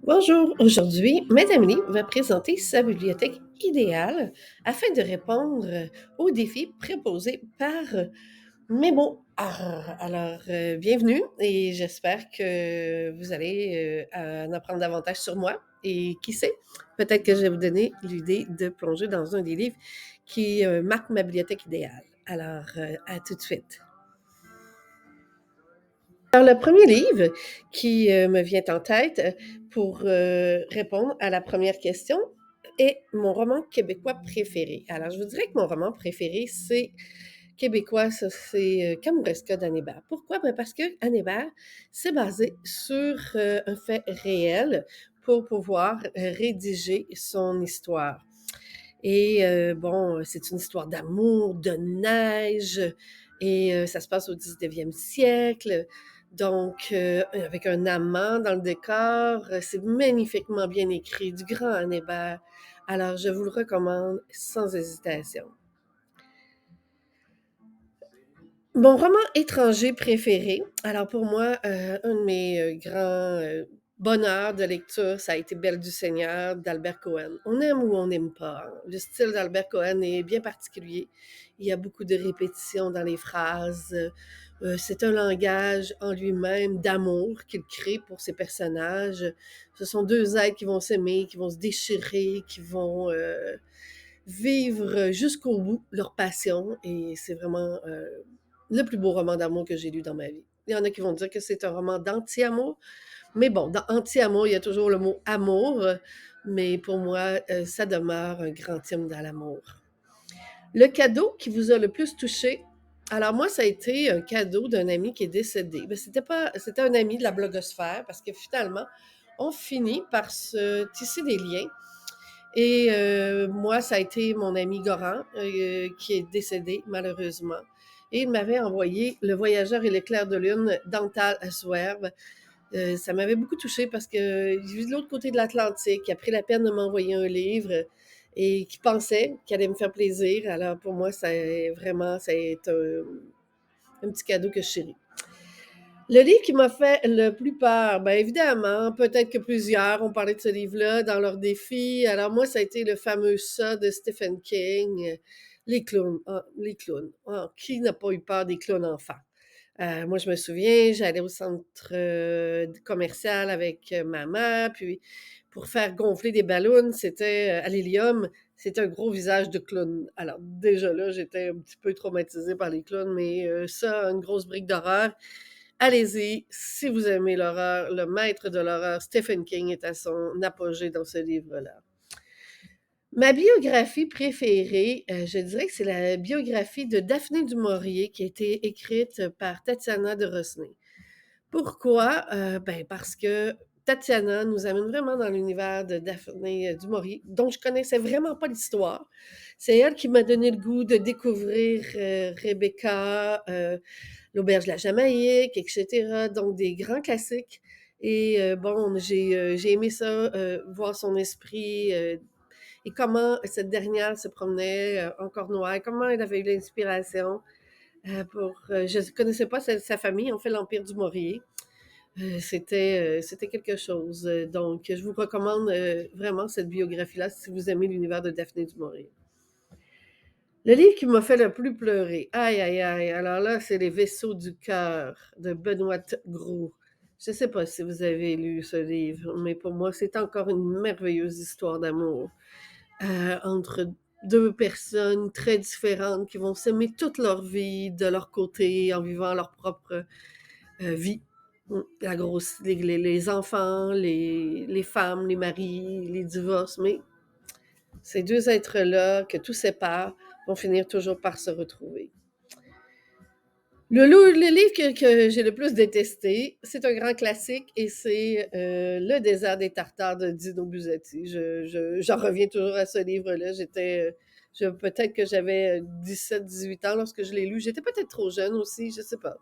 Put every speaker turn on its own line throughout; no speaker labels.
Bonjour, aujourd'hui, Madame Lee va présenter sa bibliothèque idéale afin de répondre aux défis proposés par Memo Art. Alors, bienvenue et j'espère que vous allez en apprendre davantage sur moi et qui sait, peut-être que je vais vous donner l'idée de plonger dans un des livres qui marque ma bibliothèque idéale. Alors, à tout de suite. Alors, le premier livre qui me vient en tête pour répondre à la première question est mon roman québécois préféré. Alors, je vous dirais que mon roman préféré, c'est québécois, ça c'est Kamouraska d'Anne-Hébert. Pourquoi? Ben parce que Anne-Hébert, c'est basé sur un fait réel pour pouvoir rédiger son histoire. Et bon, c'est une histoire d'amour, de neige, et ça se passe au 19e siècle. Donc, avec un amant dans le décor, c'est magnifiquement bien écrit, du grand Anne Hébert. Alors, je vous le recommande sans hésitation. Mon roman étranger préféré, alors pour moi, un de mes grands bonheurs de lecture, ça a été Belle du Seigneur d'Albert Cohen. On aime ou on n'aime pas, hein. Le style d'Albert Cohen est bien particulier. Il y a beaucoup de répétitions dans les phrases. C'est un langage en lui-même d'amour qu'il crée pour ses personnages. Ce sont deux êtres qui vont s'aimer, qui vont se déchirer, qui vont vivre jusqu'au bout leur passion. Et c'est vraiment le plus beau roman d'amour que j'ai lu dans ma vie. Il y en a qui vont dire que c'est un roman d'anti-amour, mais bon, dans anti-amour, il y a toujours le mot amour, mais pour moi, ça demeure un grand hymne dans l'amour. Le cadeau qui vous a le plus touché, alors moi, ça a été un cadeau d'un ami qui est décédé. Ben, c'était un ami de la blogosphère parce que finalement, on finit par se tisser des liens. Et moi, ça a été mon ami Goran qui est décédé malheureusement. Et il m'avait envoyé Le Voyageur et l'éclair de lune d'Antal Aswerb. Ça m'avait beaucoup touchée parce qu'il vit de l'autre côté de l'Atlantique, il a pris la peine de m'envoyer un livre et qui pensait qu'il allait me faire plaisir. Alors pour moi, c'est un petit cadeau que je chéris. Le livre qui m'a fait le plus peur, bien évidemment, peut-être que plusieurs ont parlé de ce livre-là dans leurs défis. Alors moi, ça a été le fameux Ça de Stephen King, les clowns. Ah, les clowns. Ah, qui n'a pas eu peur des clowns enfants? Moi, je me souviens, j'allais au centre commercial avec ma mère, puis pour faire gonfler des ballons, c'était à l'hélium, c'était un gros visage de clown. Alors déjà là, j'étais un petit peu traumatisée par les clowns, mais ça, une grosse brique d'horreur. Allez-y, si vous aimez l'horreur, le maître de l'horreur, Stephen King, est à son apogée dans ce livre-là. Ma biographie préférée, je dirais que c'est la biographie de Daphné du Maurier qui a été écrite par Tatiana de Rosny. Pourquoi? Ben, parce que Tatiana nous amène vraiment dans l'univers de Daphné du Maurier, dont je connaissais vraiment pas l'histoire. C'est elle qui m'a donné le goût de découvrir Rebecca, L'Auberge de la Jamaïque, etc. Donc des grands classiques. Et bon, j'ai aimé ça, voir son esprit et comment cette dernière se promenait en Cornouailles, comment elle avait eu l'inspiration je ne connaissais pas sa famille, en fait, l'Empire du Maurier. C'était quelque chose. Donc, je vous recommande vraiment cette biographie-là si vous aimez l'univers de Daphné du Maurier. Le livre qui m'a fait le plus pleurer, aïe, aïe, aïe, alors là, c'est Les Vaisseaux du cœur de Benoît Gros. Je ne sais pas si vous avez lu ce livre, mais pour moi, c'est encore une merveilleuse histoire d'amour entre deux personnes très différentes qui vont s'aimer toute leur vie de leur côté en vivant leur propre vie. Les enfants, les femmes, les maris, les divorces, mais ces deux êtres-là que tout sépare vont finir toujours par se retrouver. Le livre que j'ai le plus détesté, c'est un grand classique et c'est Le désert des Tartares de Dino Buzzati. J'en reviens toujours à ce livre-là. Peut-être que j'avais 17, 18 ans lorsque je l'ai lu. J'étais peut-être trop jeune aussi, je sais pas.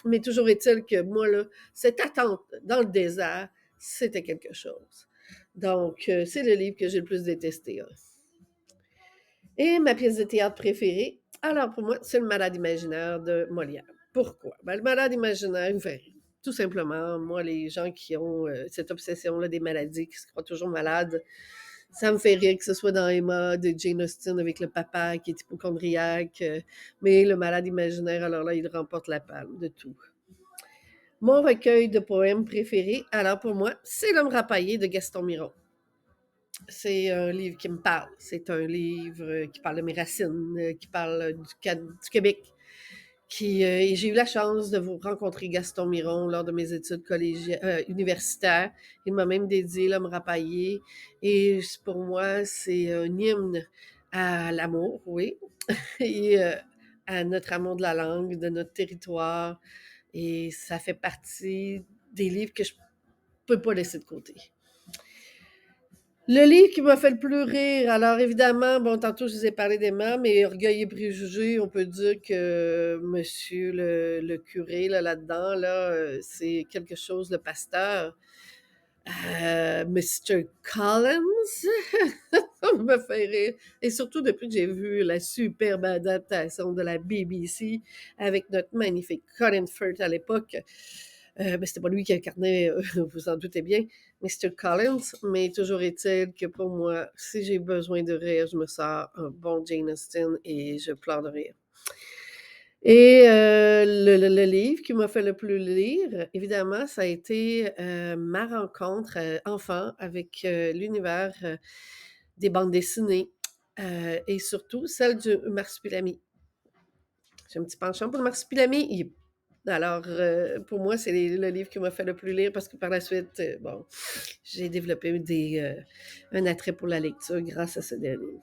Mais toujours est-il que moi, là, cette attente dans le désert, c'était quelque chose. Donc, c'est le livre que j'ai le plus détesté, hein. Et ma pièce de théâtre préférée, alors pour moi, c'est Le Malade imaginaire de Molière. Pourquoi? Ben, Le Malade imaginaire, vous verrez. tout simplement. Moi, les gens qui ont cette obsession-là des maladies, qui se croient toujours malades, ça me fait rire que ce soit dans Emma de Jane Austen avec le papa qui est hypochondriaque, mais le malade imaginaire, alors là, il remporte la palme de tout. Mon recueil de poèmes préféré, alors pour moi, c'est L'Homme rapaillé de Gaston Miron. C'est un livre qui me parle. C'est un livre qui parle de mes racines, qui parle du Québec. Et j'ai eu la chance de vous rencontrer Gaston Miron lors de mes études universitaires. Il m'a même dédié L'Homme rapaillé. Et pour moi, c'est un hymne à l'amour, oui, et à notre amour de la langue, de notre territoire. Et ça fait partie des livres que je peux pas laisser de côté. Le livre qui m'a fait le plus rire, alors évidemment, bon, tantôt je vous ai parlé d'Emma, mais Orgueil et préjugés, on peut dire que monsieur le curé là-dedans, là, c'est quelque chose, le pasteur. Mr. Collins, ça me fait rire. Et surtout depuis que j'ai vu la superbe adaptation de la BBC avec notre magnifique Colin Firth à l'époque. Mais c'était pas lui qui incarnait, vous en doutez bien, Mr. Collins, mais toujours est-il que pour moi, si j'ai besoin de rire, je me sors un bon Jane Austen et je pleure de rire. Et le livre qui m'a fait le plus lire, évidemment, ça a été, ma rencontre, enfant avec, l'univers, des bandes dessinées, et surtout celle du Marsupilami. J'ai un petit penchant pour le Marsupilami. Alors, pour moi, c'est le livre qui m'a fait le plus lire parce que par la suite, bon, j'ai développé un attrait pour la lecture grâce à ce dernier.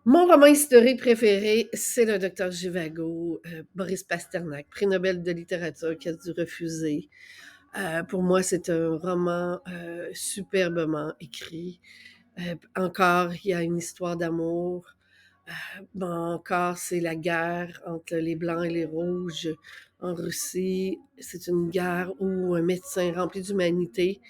Mon roman historique préféré, c'est Le Docteur Zhivago, Boris Pasternak, prix Nobel de littérature qui a dû refuser. Pour moi, c'est un roman superbement écrit. Encore, il y a une histoire d'amour. Bon, encore, c'est la guerre entre les Blancs et les Rouges en Russie. C'est une guerre où un médecin rempli d'humanité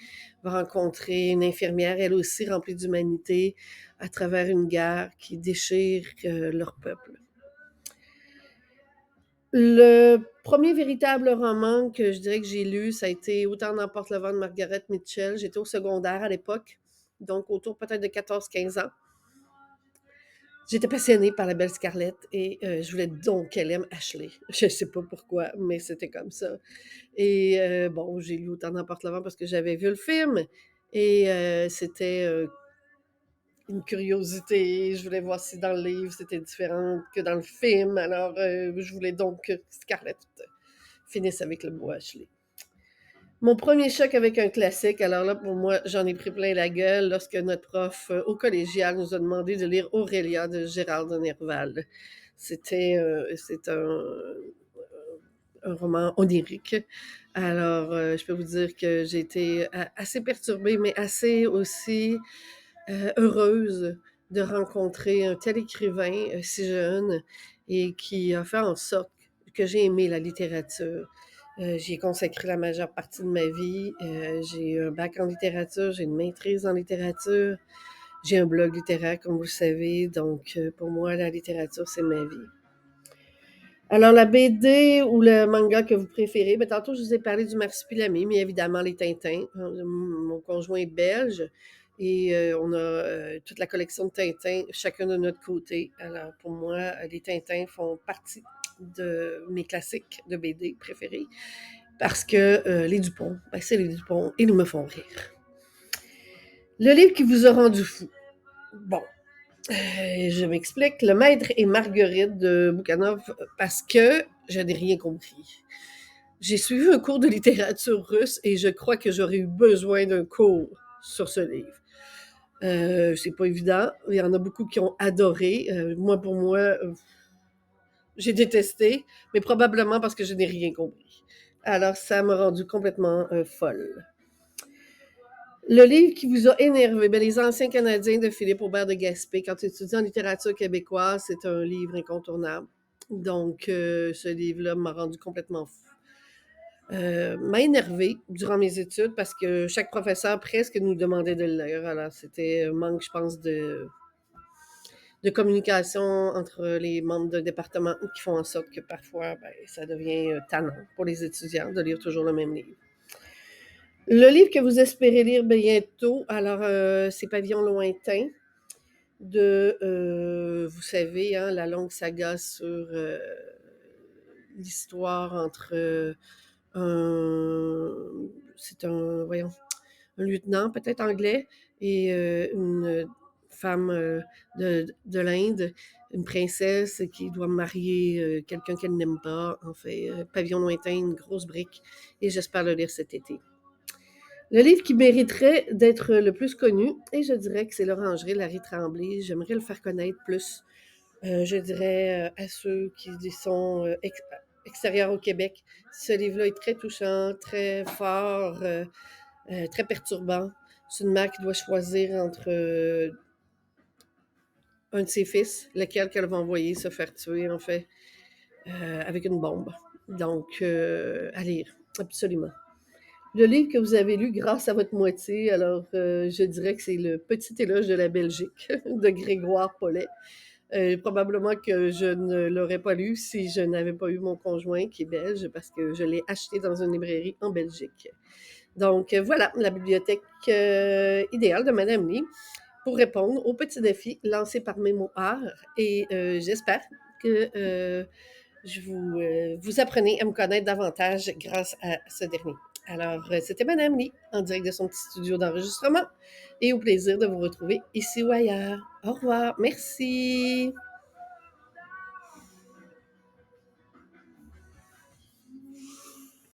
va rencontrer une infirmière, elle aussi remplie d'humanité, à travers une guerre qui déchire leur peuple. Le premier véritable roman que je dirais que j'ai lu, ça a été Autant n'emporte le vent de Margaret Mitchell. J'étais au secondaire à l'époque, donc autour peut-être de 14-15 ans. J'étais passionnée par la belle Scarlett et je voulais donc qu'elle aime Ashley. Je sais pas pourquoi, mais c'était comme ça. Et bon, j'ai lu Autant n'emporte le vent parce que j'avais vu le film et c'était une curiosité. Je voulais voir si dans le livre c'était différent que dans le film. Alors, je voulais donc que Scarlett finisse avec le beau Ashley. Mon premier choc avec un classique, alors là, pour moi, j'en ai pris plein la gueule lorsque notre prof au collégial nous a demandé de lire Aurélia de Gérard de Nerval. C'est un roman onirique. Alors, je peux vous dire que j'ai été assez perturbée, mais assez aussi heureuse de rencontrer un tel écrivain si jeune et qui a fait en sorte que j'ai aimé la littérature. J'y ai consacré la majeure partie de ma vie. J'ai un bac en littérature, j'ai une maîtrise en littérature, j'ai un blog littéraire, comme vous le savez. Donc, pour moi, la littérature, c'est ma vie. Alors, la BD ou le manga que vous préférez, ben, tantôt, je vous ai parlé du Marsupilami, mais évidemment, les Tintins. Mon conjoint est belge et on a toute la collection de Tintins, chacun de notre côté. Alors, pour moi, les Tintins font partie de mes classiques de BD préférés parce que les Dupont, ben, c'est les Dupont, ils me font rire. Le livre qui vous a rendu fou. Bon, je m'explique. Le Maître et Marguerite de Boukhanov parce que je n'ai rien compris. J'ai suivi un cours de littérature russe et je crois que j'aurais eu besoin d'un cours sur ce livre. C'est pas évident. Il y en a beaucoup qui ont adoré. Pour moi, j'ai détesté, mais probablement parce que je n'ai rien compris. Alors, ça m'a rendu complètement folle. Le livre qui vous a énervé, ben, Les Anciens Canadiens de Philippe Aubert de Gaspé. Quand tu étudies en littérature québécoise, c'est un livre incontournable. Donc, ce livre-là m'a rendu complètement fou. M'a énervé durant mes études parce que chaque professeur presque nous demandait de le lire. Alors, c'était un manque, je pense, de communication entre les membres d'un département qui font en sorte que parfois, ben, ça devient tannant pour les étudiants de lire toujours le même livre. Le livre que vous espérez lire bientôt, alors c'est Pavillon lointain de, vous savez, hein, la longue saga sur l'histoire entre un, c'est un, voyons, un lieutenant peut-être anglais et une femme de l'Inde, une princesse qui doit marier quelqu'un qu'elle n'aime pas. En fait, Pavillon lointain, une grosse brique. Et j'espère le lire cet été. Le livre qui mériterait d'être le plus connu, et je dirais que c'est L'Orangerie, Larry Tremblay. J'aimerais le faire connaître plus, je dirais, à ceux qui sont extérieurs au Québec. Ce livre-là est très touchant, très fort, très perturbant. C'est une mère qui doit choisir entre un de ses fils, lequel qu'elle va envoyer se faire tuer, en fait, avec une bombe. Donc, à lire, absolument. Le livre que vous avez lu grâce à votre moitié, alors je dirais que c'est Le Petit éloge de la Belgique de Grégoire Pollet. Probablement que je ne l'aurais pas lu si je n'avais pas eu mon conjoint qui est belge parce que je l'ai acheté dans une librairie en Belgique. Donc voilà, la bibliothèque idéale de Madame Lee pour répondre aux petits défis lancés par Mémoire. Et j'espère que vous apprenez à me connaître davantage grâce à ce dernier. Alors, c'était Madame Lee, en direct de son petit studio d'enregistrement, et au plaisir de vous retrouver ici ou ailleurs. Au revoir, merci.